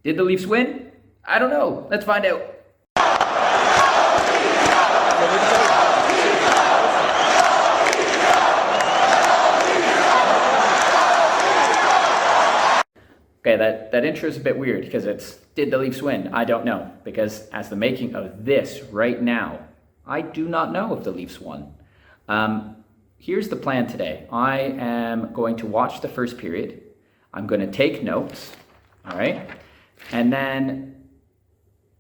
Did the Leafs win? I don't know. Let's find out. Okay, that intro is a bit weird because it's, did the Leafs win? I don't know, because as the making of this right now, I do not know if the Leafs won. Here's the plan today. I am going to watch the first period. I'm going to take notes, all right? And then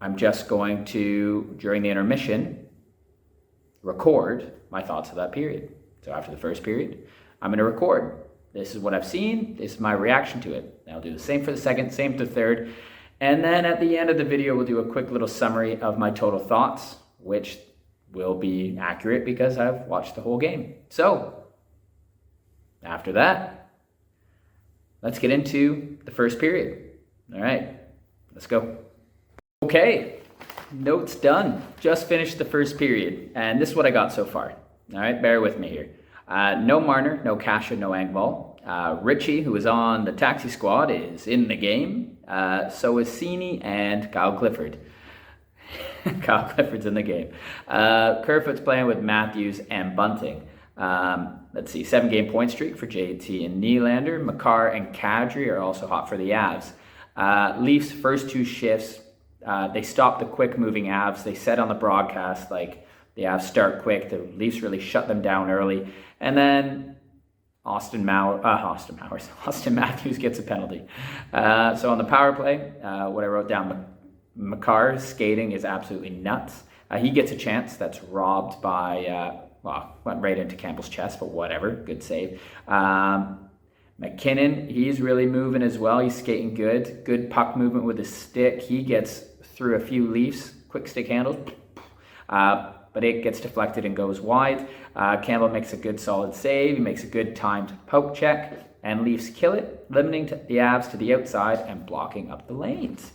I'm just going to, during the intermission, record my thoughts of that period. So after the first period, I'm going to record. This is what I've seen. This is my reaction to it. I'll do the same for the second, same for the third. And then at the end of the video, we'll do a quick little summary of my total thoughts, which will be accurate because I've watched the whole game. So after that, let's get into the first period. All right, let's go. Okay, notes done. Just finished the first period. And this is what I got so far. All right, bear with me here. No Marner, no Kasha, no Engvall. Richie, who is on the taxi squad, is in the game. So is Cini and Kyle Clifford. Kyle Clifford's in the game. Kerfoot's playing with Matthews and Bunting. Let's see, 7-game point streak for JT and Nylander. Makar and Kadri are also hot for the Avs. Leafs first two shifts, they stopped the quick moving Avs. They said on the broadcast, like, the Avs start quick. The Leafs really shut them down early. And then Austin Matthews gets a penalty. So on the power play, what I wrote down, Makar's skating is absolutely nuts. He gets a chance that's robbed by, went right into Campbell's chest, but whatever, good save. McKinnon, he's really moving as well. He's skating good. Good puck movement with his stick. He gets through a few Leafs, quick stick handles. But it gets deflected and goes wide. Campbell makes a good solid save. He makes a good timed poke check, and Leafs kill it, limiting the Avs to the outside and blocking up the lanes.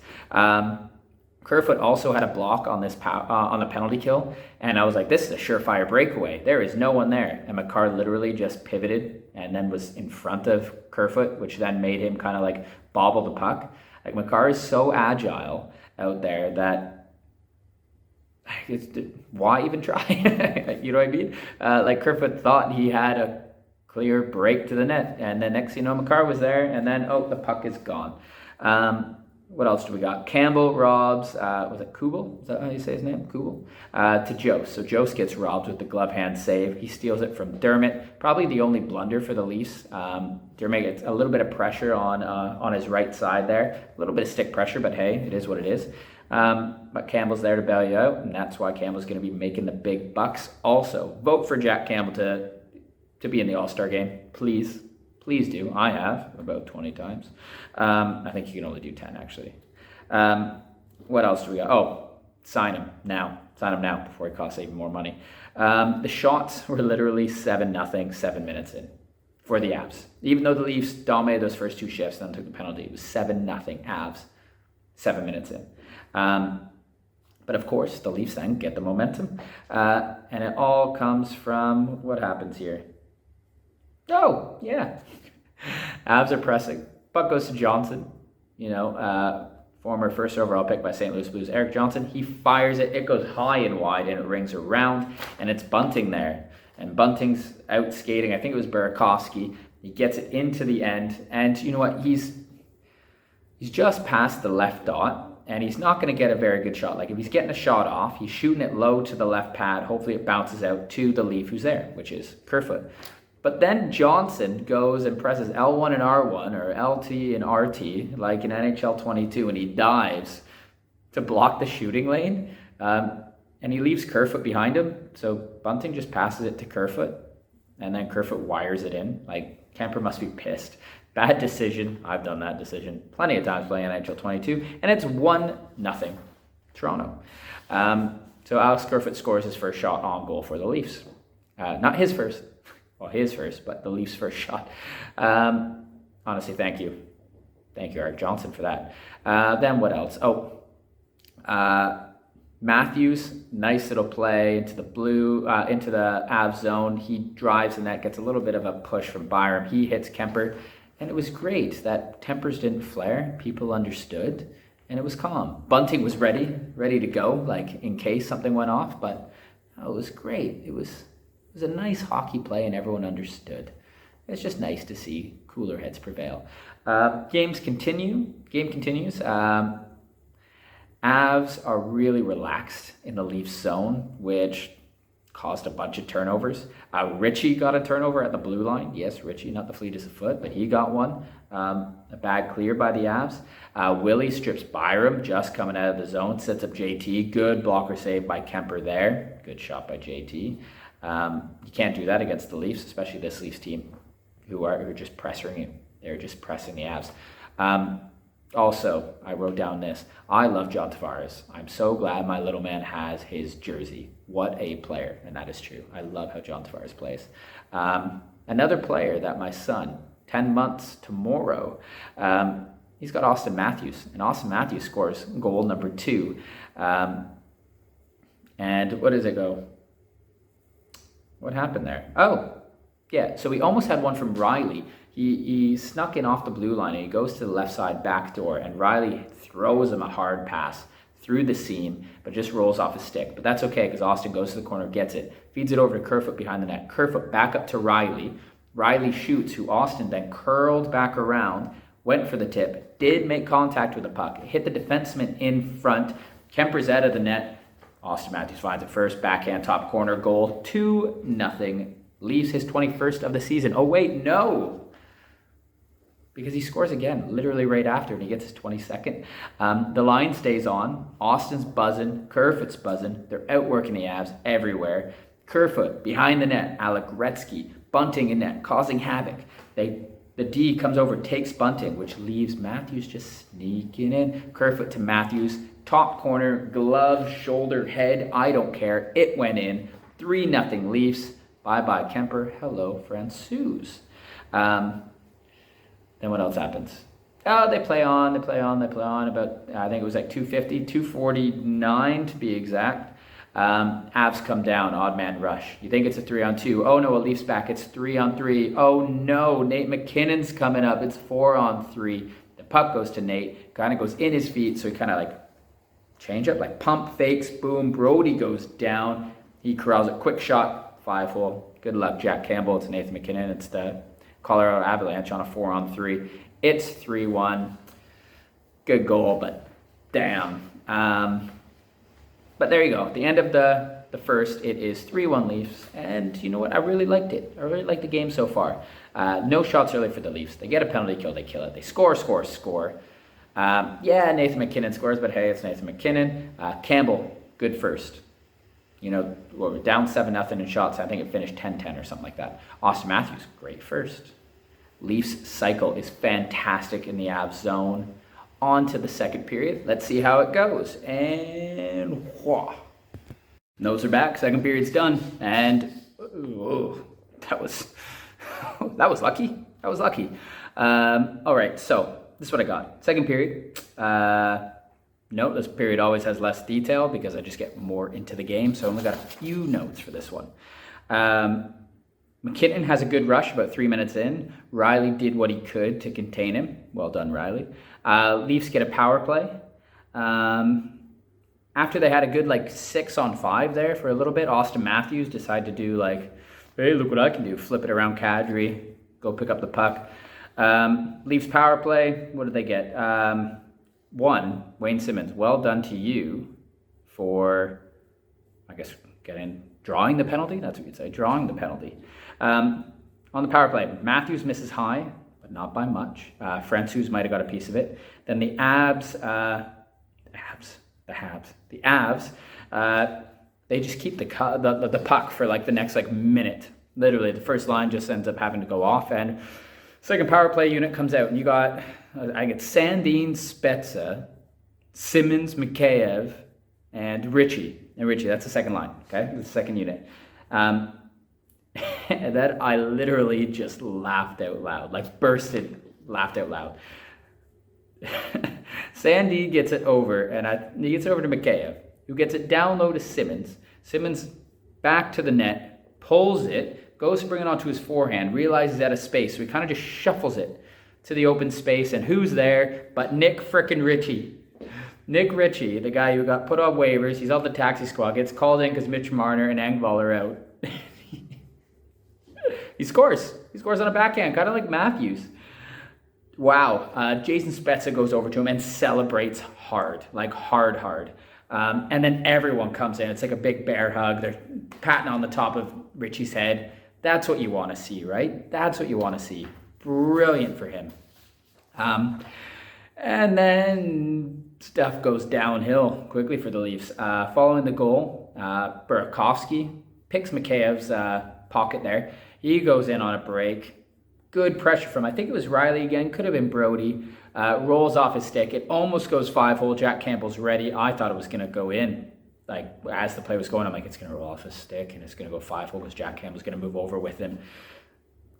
Kerfoot also had a block on this on the penalty kill, and I was like, this is a surefire breakaway. There is no one there. And Makar literally just pivoted and then was in front of Kerfoot, which then made him kind of like bobble the puck. Like, Makar is so agile out there that why even try? You know what I mean? Like, Kerfoot thought he had a clear break to the net, and then next thing you know, Makar was there, and then, oh, the puck is gone. What else do we got? Campbell robs, was it Kubel? Is that how you say his name? Kubel? To Jost. So Jost gets robbed with the glove hand save. He steals it from Dermott. Probably the only blunder for the Leafs. Dermott gets a little bit of pressure on his right side there. A little bit of stick pressure, but hey, it is what it is. But Campbell's there to bail you out, and that's why Campbell's going to be making the big bucks. Also, vote for Jack Campbell to be in the All-Star game. Please. Please do. I have about 20 times. I think you can only do 10, actually. What else do we got? Oh, sign him now. Sign him now before he costs even more money. The shots were literally 7-0, 7 minutes in for the Avs. Even though the Leafs dominated those first two shifts and then took the penalty, it was 7-0 Avs, 7 minutes in. But of course, the Leafs then get the momentum. And it all comes from, what happens here? Oh, yeah. Avs are pressing. Puck goes to Johnson, former first overall pick by St. Louis Blues, Erik Johnson. He fires it. It goes high and wide, and it rings around, and it's Bunting there. And Bunting's out skating. I think it was Burakovsky. He gets it into the end, and you know what? He's just past the left dot, and he's not going to get a very good shot. Like, if he's getting a shot off, he's shooting it low to the left pad. Hopefully it bounces out to the Leaf who's there, which is Kerfoot. But then Johnson goes and presses L1 and R1, or LT and RT, like in NHL 22, and he dives to block the shooting lane. And he leaves Kerfoot behind him. So Bunting just passes it to Kerfoot, and then Kerfoot wires it in. Like, Kemper must be pissed. Bad decision. I've done that decision plenty of times playing NHL 22. And it's 1-0 Toronto. So Alex Kerfoot scores his first shot on goal for the Leafs. Not his first. Well, his first, but the Leafs' first shot. Honestly, thank you. Thank you, Erik Johnson, for that. Then what else? Matthews, nice little play into the into the Avs zone. He drives and that gets a little bit of a push from Byram. He hits Kemper, and it was great that tempers didn't flare. People understood, and it was calm. Bunting was ready to go, like in case something went off, but it was great. It was a nice hockey play, and everyone understood. It's just nice to see cooler heads prevail. Game continues. Avs are really relaxed in the Leafs zone, which caused a bunch of turnovers. Ritchie got a turnover at the blue line. Yes, Ritchie, not the fleetest of foot, but he got one. A bad clear by the Avs. Willie strips Byram just coming out of the zone, sets up JT. Good blocker save by Kemper there. Good shot by JT. You can't do that against the Leafs, especially this Leafs team who are just pressing you. They're just pressing the Avs. Also, I wrote down this. I love John Tavares. I'm so glad my little man has his jersey. What a player, and that is true. I love how John Tavares plays. Another player that my son, 10 months tomorrow, he's got Austin Matthews, and Austin Matthews scores goal number 2. And what does it go? What happened there? Oh, yeah, so we almost had one from Riley. He snuck in off the blue line, and he goes to the left side back door, and Riley throws him a hard pass through the seam, but just rolls off his stick. But that's okay, because Austin goes to the corner, gets it, feeds it over to Kerfoot behind the net. Kerfoot back up to Riley. Riley shoots, who Austin then curled back around, went for the tip, did make contact with the puck. It hit the defenseman in front. Kemper's out of the net. Austin Matthews finds it first, backhand top corner goal, 2-0. Leaves his 21st of the season. Oh, wait, no! Because he scores again, literally right after, and he gets his 22nd. The line stays on. Austin's buzzing. Kerfoot's buzzing. They're outworking the Avs everywhere. Kerfoot behind the net. Alec Gretzky. Bunting in net, causing havoc. The D comes over, takes Bunting, which leaves Matthews just sneaking in. Kerfoot to Matthews. Top corner, glove, shoulder, head. I don't care. It went in. 3-0 Leafs. Bye-bye Kemper. Hello, Francouz. Then what else happens? Oh, they play on. About, I think it was like 250, 249 to be exact. Avs come down, odd man rush. You think it's a 3-on-2. Oh no, a Leafs back. It's 3-on-3. Oh no, Nate McKinnon's coming up. It's 4-on-3. The puck goes to Nate. Kind of goes in his feet, so he kind of like change up, like pump fakes. Boom. Brody goes down. He corrals it. Quick shot. 5-hole. Good luck, Jack Campbell. It's Nathan McKinnon. It's the Colorado Avalanche on a 4-on-3. It's 3-1. Good goal, but damn. But there you go. At the end of the first, it is 3-1 Leafs. And you know what? I really liked it. I really liked the game so far. No shots early for the Leafs. They get a penalty kill. They kill it. They score. Yeah, Nathan McKinnon scores, but hey, it's Nathan McKinnon. Campbell, good first. You know, we're down 7-0 in shots. I think it finished 10-10 or something like that. Austin Matthews, great first. Leafs cycle is fantastic in the Avs zone. On to the second period. Let's see how it goes. And whoa. Notes are back. Second period's done. And that was lucky. All right, so this is what I got. Second period. Note this period always has less detail because I just get more into the game. So I only got a few notes for this one. McKinnon has a good rush about 3 minutes in. Riley did what he could to contain him. Well done, Riley. Leafs get a power play. After they had a good 6-on-5 there for a little bit, Austin Matthews decided to do hey, look what I can do. Flip it around Kadri, go pick up the puck. Leafs power play, what did they get? One, Wayne Simmons, well done to you for, I guess, drawing the penalty. That's what you'd say, drawing the penalty. On the power play, Matthews misses high, but not by much. Francouz might have got a piece of it. Then the Avs, they just keep the puck for the next minute. Literally, the first line just ends up having to go off, and second power play unit comes out, and you got, I get Sandin, Spezza, Simmons, Mikheyev, and Ritchie. And Ritchie, that's the second line, okay? The second unit. And then I literally just laughed out loud, laughed out loud. Sandy gets it over, and he gets it over to Mikheyev, who gets it down low to Simmons. Simmons back to the net, pulls it, goes to bring it onto his forehand, realizes he's out of space, so he kind of just shuffles it to the open space, and who's there but Nick frickin' Ritchie. Nick Ritchie, the guy who got put on waivers, he's on the taxi squad, gets called in because Mitch Marner and Engvall are out. He scores. He scores on a backhand, kind of like Matthews. Wow. Jason Spezza goes over to him and celebrates hard, like hard. And then everyone comes in. It's like a big bear hug. They're patting on the top of Richie's head. That's what you want to see, right? That's what you want to see. Brilliant for him. And then stuff goes downhill quickly for the Leafs. Following the goal, Burakovsky picks Mikheyev's pocket there. He goes in on a break. Good pressure from, I think it was Riley again, could have been Brody. Rolls off his stick. It almost goes 5-hole. Jack Campbell's ready. I thought it was going to go in. Like, as the play was going, I'm like, it's going to roll off his stick and it's going to go 5-hole because Jack Campbell's going to move over with him.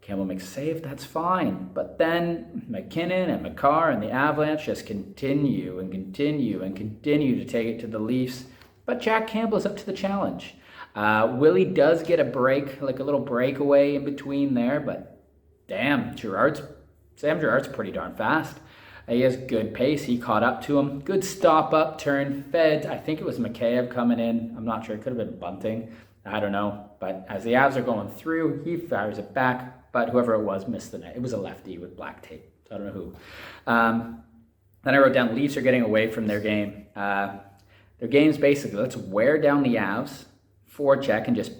Campbell makes a save, that's fine. But then McKinnon and Makar and the Avalanche just continue to take it to the Leafs. But Jack Campbell is up to the challenge. Willie does get a break, like a little breakaway in between there, but damn, Sam Girard's pretty darn fast. He has good pace. He caught up to him. Good stop up, turn, fed. I think it was Mikheyev coming in. I'm not sure. It could have been Bunting. I don't know. But as the Avs are going through, he fires it back. But whoever it was missed the net. It was a lefty with black tape. So I don't know who. Then I wrote down Leafs are getting away from their game. Their game's basically, let's wear down the Avs, forecheck, and just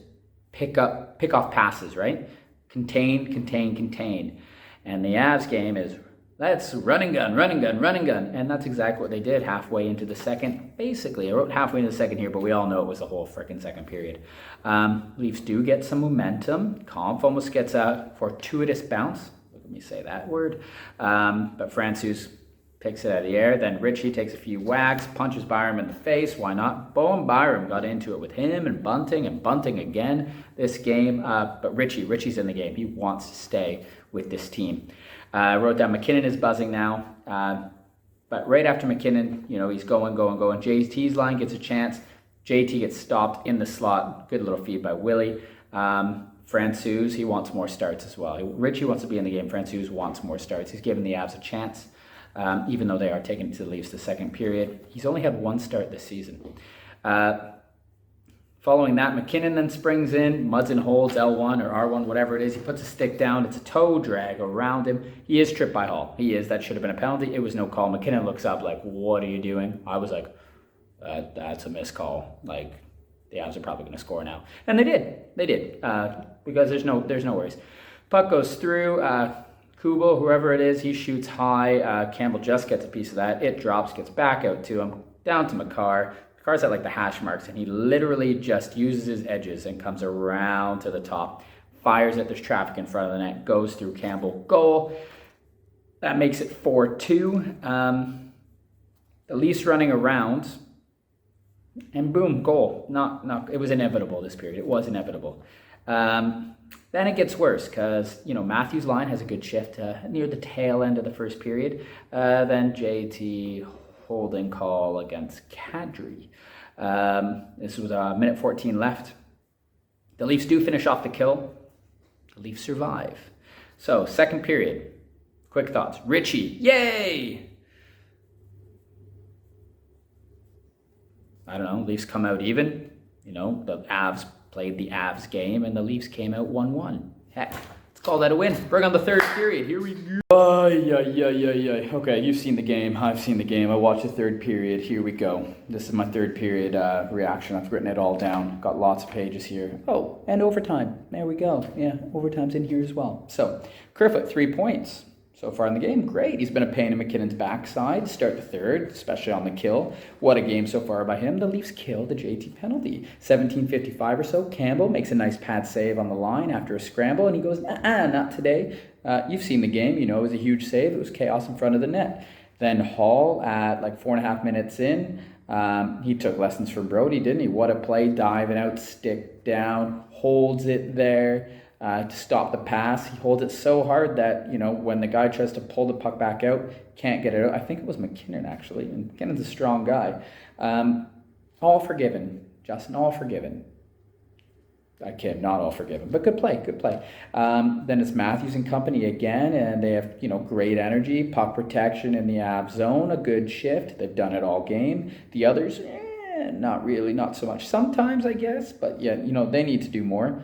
pick off passes, right? Contain. And the Avs game is, let's run and gun. And that's exactly what they did halfway into the second. Basically, I wrote halfway into the second here, but we all know it was the whole freaking second period. Leafs do get some momentum. Kampf almost gets a fortuitous bounce. Let me say that word. But Francouz picks it out of the air. Then Ritchie takes a few whacks, punches Byram in the face. Why not? Bowen Byram got into it with him and Bunting again this game. But Richie's in the game. He wants to stay with this team. I wrote down McKinnon is buzzing now. But right after McKinnon, he's going. JT's line gets a chance. JT gets stopped in the slot. Good little feed by Willie. Francouz, he wants more starts as well. Ritchie wants to be in the game. Francouz wants more starts. He's giving the Avs a chance. Even though they are taking it to the Leafs the second period. He's only had one start this season. Following that, McKinnon then springs in, muds and holds L1 or R1, whatever it is. He puts a stick down. It's a toe drag around him. He is tripped by Hall. He is. That should have been a penalty. It was no call. McKinnon looks up like, what are you doing? I was like, that's a missed call. Like, the Avs are probably going to score now. And they did. Because there's no worries. Puck goes through. Kubel, whoever it is, he shoots high. Campbell just gets a piece of that. It drops, gets back out to him, down to Makar. Makar's at like the hash marks, and he literally just uses his edges and comes around to the top. Fires it, there's traffic in front of the net, goes through Campbell, goal. That makes it 4-2. The Leafs running around, and boom, goal. It was inevitable this period. It was inevitable. Then it gets worse because, Matthews' line has a good shift near the tail end of the first period. Then JT holding call against Kadri. This was a minute 14 left. The Leafs do finish off the kill. The Leafs survive. So, second period. Quick thoughts. Ritchie, yay! I don't know, Leafs come out even. The Avs played the Avs game, and the Leafs came out 1-1. Heck, let's call that a win. Bring on the third period. Here we go. Okay, you've seen the game. I've seen the game. I watched the third period. Here we go. This is my third period reaction. I've written it all down. Got lots of pages here. Oh, and overtime. There we go. Yeah, overtime's in here as well. So, Kerfoot, 3 points. So far in the game, great. He's been a pain in McKinnon's backside. Start the third, especially on the kill. What a game so far by him. The Leafs kill the JT penalty. 17:55 or so. Campbell makes a nice pad save on the line after a scramble, and he goes, not today. You've seen the game. It was a huge save. It was chaos in front of the net. Then Hall at like 4.5 minutes in. He took lessons from Brody, didn't he? What a play. Diving out, stick down, holds it there. To stop the pass. He holds it so hard that, when the guy tries to pull the puck back out, can't get it out. I think it was McKinnon, actually. And McKinnon's a strong guy. All forgiven, Justin, all forgiven. not all forgiven, but good play, good play. Then it's Matthews and company again, and they have, great energy, puck protection in the Avs zone, a good shift. They've done it all game. The others, not really, not so much. Sometimes, I guess, but yeah, they need to do more.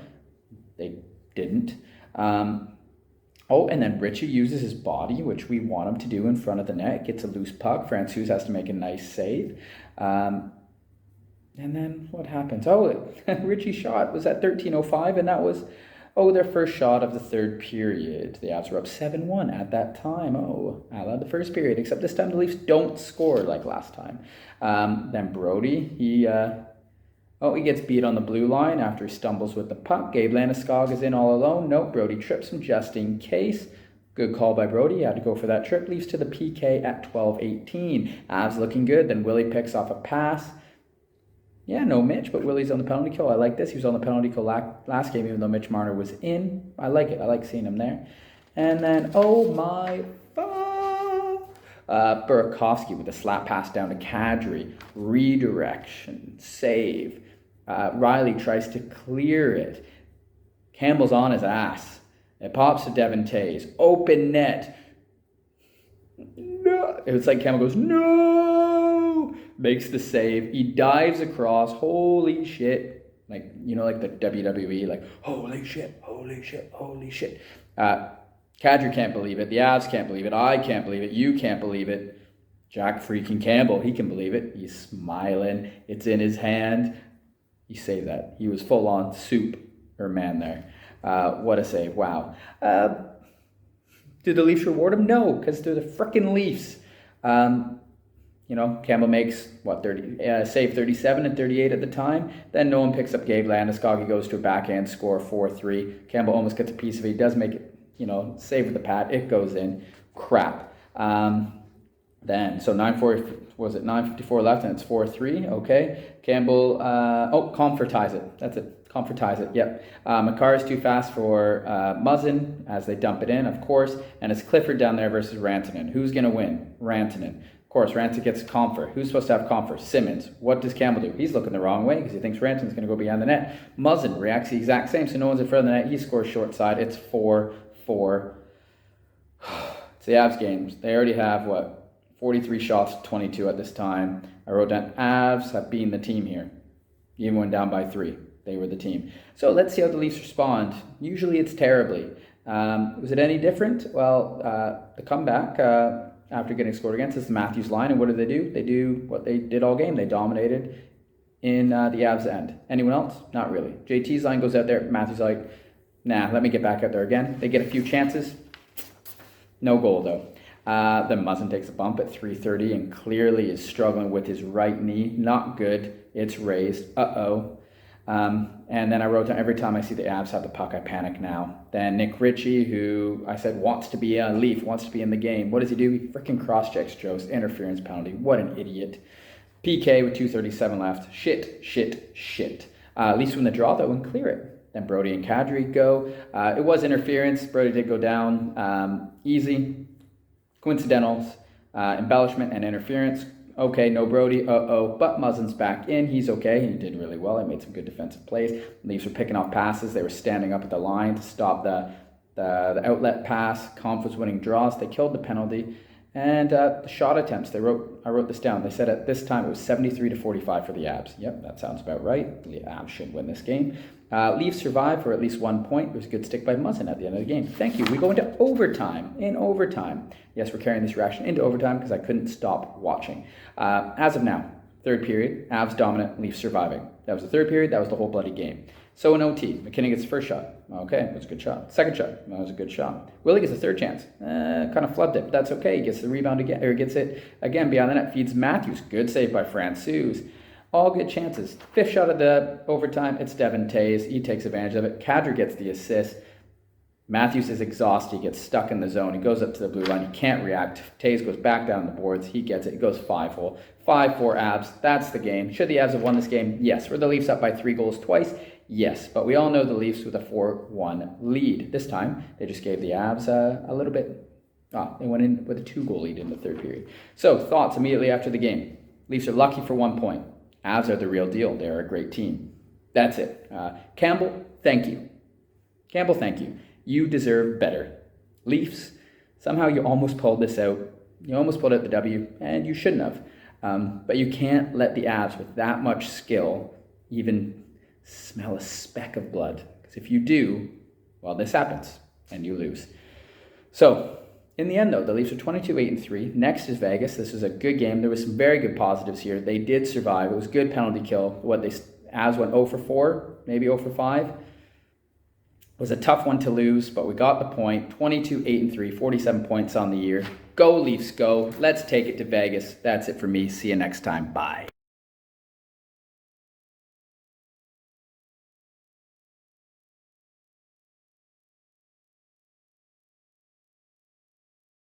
They didn't. And then Ritchie uses his body, which we want him to do in front of the net, gets a loose puck. Francouz has to make a nice save. And then what happens? Ritchie's shot was at 13:05, and that was, their first shot of the third period. The Avs were up 7-1 at that time. I love the first period, except this time the Leafs don't score like last time. Then Brody, he gets beat on the blue line after he stumbles with the puck. Gabe Landeskog is in all alone. Nope, Brody trips him just in case. Good call by Brody. He had to go for that trip. Leafs to the PK at 12:18. Avs looking good. Then Willie picks off a pass. Yeah, no Mitch, but Willie's on the penalty kill. I like this. He was on the penalty kill last game, even though Mitch Marner was in. I like it. I like seeing him there. And then, Burakovsky with a slap pass down to Kadri. Redirection. Save. Riley tries to clear it. Campbell's on his ass. It pops to Devon Toews. Open net. No. It's like Campbell goes, no! Makes the save. He dives across. Holy shit. Like the WWE, like, holy shit, holy shit, holy shit. Kadri can't believe it. The Avs can't believe it. I can't believe it. You can't believe it. Jack freaking Campbell, he can believe it. He's smiling. It's in his hand. He saved that. He was full on man there. What a save. Wow. Did the Leafs reward him? No, because they're the frickin' Leafs. Campbell makes, save 37 and 38 at the time. Then no one picks up Gabe Landeskog. He goes to a backhand score, 4-3. Campbell almost gets a piece of it. He does make it, save with the pad. It goes in. Crap. So 9:54 left, and it's 4-3. Okay. Campbell, Comfort ties it. That's it. Comfort ties it. Yep. Makar is too fast for Muzzin as they dump it in, of course. And it's Clifford down there versus Rantanen. Who's going to win? Rantanen. Of course, Rantanen gets Comfort. Who's supposed to have Comfort? Simmons. What does Campbell do? He's looking the wrong way because he thinks Rantanen's going to go behind the net. Muzzin reacts the exact same, so no one's in front of the net. He scores short side. It's 4-4. It's the Avs games. They already have, 43 shots, 22 at this time. I wrote down Avs have been the team here. Even when down by 3. They were the team. So let's see how the Leafs respond. Usually it's terribly. Was it any different? Well, the comeback after getting scored against is the Matthews line. And what do? They do what they did all game. They dominated in the Avs end. Anyone else? Not really. JT's line goes out there. Matthews like, nah, let me get back out there again. They get a few chances. No goal, though. Then Muzzin takes a bump at 3:30 and clearly is struggling with his right knee. Not good. It's raised. And then I wrote down, every time I see the Avs have the puck, I panic now. Then Nick Ritchie, who I said wants to be a Leaf, wants to be in the game. What does he do? He freaking cross-checks Joe's interference penalty. What an idiot. PK with 2:37 left. Shit. Leafs win the draw, though, and clear it. Then Brody and Kadri go. It was interference. Brody did go down. Easy. Coincidentals. Embellishment and interference. Okay, no Brody, but Muzzin's back in. He's okay. He did really well. He made some good defensive plays. The Leafs were picking off passes. They were standing up at the line to stop the outlet pass. Conf was winning draws. They killed the penalty. And the shot attempts, I wrote this down. They said at this time it was 73-45 for the Avs. Yep, that sounds about right. The Avs should win this game. Leafs survive for at least 1 point. There was a good stick by Muzzin at the end of the game. Thank you. We go into overtime. Yes, we're carrying this reaction into overtime because I couldn't stop watching. As of now, third period, Avs dominant, Leafs surviving. That was the third period. That was the whole bloody game. So in OT, McKinnon gets the first shot. Okay, that was a good shot. Second shot, that was a good shot. Willie gets a third chance. Kind of flubbed it, but that's okay. He gets the rebound again, or gets it again beyond the net. Feeds Matthews. Good save by Francouz. All good chances. Fifth shot of the overtime, it's Devon Toews. He takes advantage of it. Kadri gets the assist. Matthews is exhausted. He gets stuck in the zone. He goes up to the blue line. He can't react. Toews goes back down the boards. He gets it. He goes 5-hole. 5-4 Avs. That's the game. Should the Avs have won this game? Yes. Were the Leafs up by 3 goals twice? Yes. But we all know the Leafs with a 4-1 lead. This time, they just gave the Avs a little bit. They went in with a 2-goal lead in the third period. So, thoughts immediately after the game. Leafs are lucky for 1 point. Avs are the real deal. They're a great team. That's it. Campbell, thank you. Campbell, thank you. You deserve better. Leafs, somehow you almost pulled this out. You almost pulled out the W, and you shouldn't have. But you can't let the Avs with that much skill even smell a speck of blood. Because if you do, well, this happens, and you lose. So, in the end, though, the Leafs are 22-8-3. Next is Vegas. This was a good game. There was some very good positives here. They did survive. It was good penalty kill. Avs went 0 for 4, maybe 0 for 5. It was a tough one to lose, but we got the point. 22-8-3, 47 points on the year. Go Leafs, go. Let's take it to Vegas. That's it for me. See you next time. Bye.